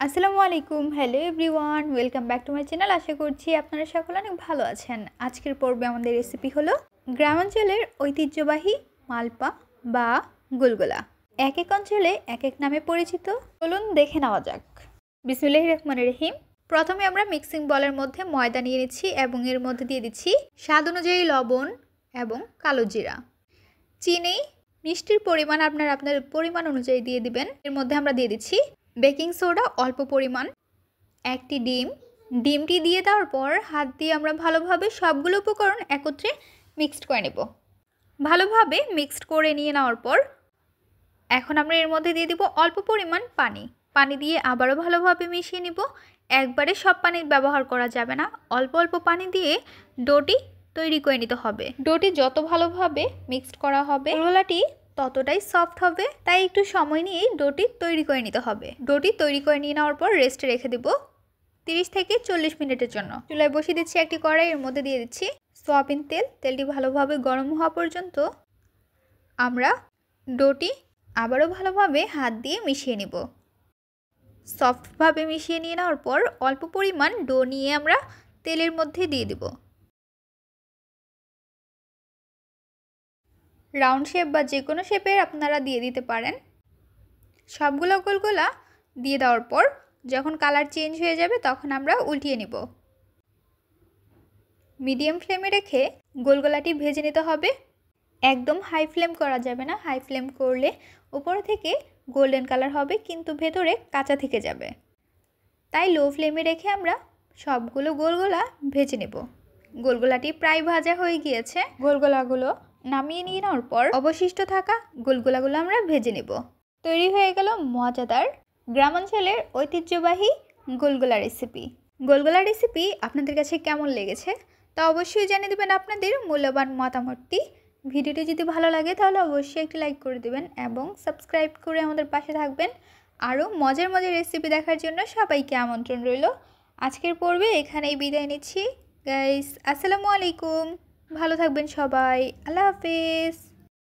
আসসালামু আলাইকুম। Hello everyone, welcome back to my channel. আশা করছি আপনারা সকলে অনেক ভালো আছেন। আজকের পর্বে আমাদের রেসিপি হলো গ্রামাঞ্চলের ঐতিহ্যবাহী মালপা বা গুলগুলা। এক এক অঞ্চলে এক এক নামে পরিচিত। চলুন দেখে নেওয়া যাক। বিসমিল্লাহির রহমানির রহিম। প্রথমে আমরা মিক্সিং বলের মধ্যে ময়দা নিয়ে নিচ্ছি এবং এর মধ্যে দিয়ে দিচ্ছি স্বাদ অনুযায়ী লবণ এবং কালো জিরা। চিনি, মিষ্টির পরিমাণ আপনার পরিমাণ অনুযায়ী দিয়ে দিবেন। এর মধ্যে আমরা দিয়ে দিচ্ছি বেকিং সোডা অল্প পরিমাণ, একটি ডিমটি দিয়ে দেওয়ার পর হাত দিয়ে আমরা ভালোভাবে সবগুলো উপকরণ একত্রে মিক্সড করে নেব। ভালোভাবে মিক্সড করে নিয়ে নেওয়ার পর এখন আমরা এর মধ্যে দিয়ে দিব অল্প পরিমাণ পানি দিয়ে আবারও ভালোভাবে মিশিয়ে নিব। একবারে সব পানি ব্যবহার করা যাবে না, অল্প অল্প পানি দিয়ে ডোটি তৈরি করে নিতে হবে। ডোটি যত ভালোভাবে মিক্সড করা হবে গোলাটি ততটাই সফট হবে, তাই একটু সময় নিয়ে ডোটি তৈরি করে নিতে হবে। ডোটি তৈরি করে নিয়ে নেওয়ার পর রেস্টে রেখে দেব 30 থেকে 40 মিনিটের জন্য। চুলায় বসিয়ে দিচ্ছি একটি কড়াই, এর মধ্যে দিয়ে দিচ্ছি সয়াবিন তেল। তেলটি ভালোভাবে গরম হওয়া পর্যন্ত আমরা ডোটি আবারও ভালোভাবে হাত দিয়ে মিশিয়ে নিব। সফটভাবে মিশিয়ে নিয়ে নেওয়ার পর অল্প পরিমাণ ডো নিয়ে আমরা তেলের মধ্যে দিয়ে দেব। রাউন্ড শেপ বা যে কোনো শেপের আপনারা দিয়ে দিতে পারেন। সবগুলো গোলগোলা দিয়ে দেওয়ার পর যখন কালার চেঞ্জ হয়ে যাবে তখন আমরা উল্টিয়ে নিব। মিডিয়াম ফ্লেমে রেখে গোলগোলাটি ভেজে নিতে হবে। একদম হাই ফ্লেম করা যাবে না, হাই ফ্লেম করলে উপর থেকে গোল্ডেন কালার হবে কিন্তু ভেতরে কাঁচা থেকে যাবে। তাই লো ফ্লেমে রেখে আমরা সবগুলো গোলগোলা ভেজে নেব। গোলগোলাটি প্রায় ভাজা হয়ে গিয়েছে। গোলগোলাগুলো নামিয়ে নিয়ে নেওয়ার পর অবশিষ্ট থাকা গোলগোলাগুলো আমরা ভেজে নেব। তৈরি হয়ে গেল মজাদার গ্রামাঞ্চলের ঐতিহ্যবাহী গোলগোলা রেসিপি। গোলগোলা রেসিপি আপনাদের কাছে কেমন লেগেছে তা অবশ্যই জানিয়ে দেবেন আপনাদের মূল্যবান মতামতটি। ভিডিওটি যদি ভালো লাগে তাহলে অবশ্যই একটি লাইক করে দেবেন এবং সাবস্ক্রাইব করে আমাদের পাশে থাকবেন। আরও মজার রেসিপি দেখার জন্য সবাইকে আমন্ত্রণ রইল। আজকের পর্বে এখানেই বিদায় নিচ্ছি গাইস। আসসালামু আলাইকুম, ভালো থাকবেন সবাই। আল্লাহ হাফেজ।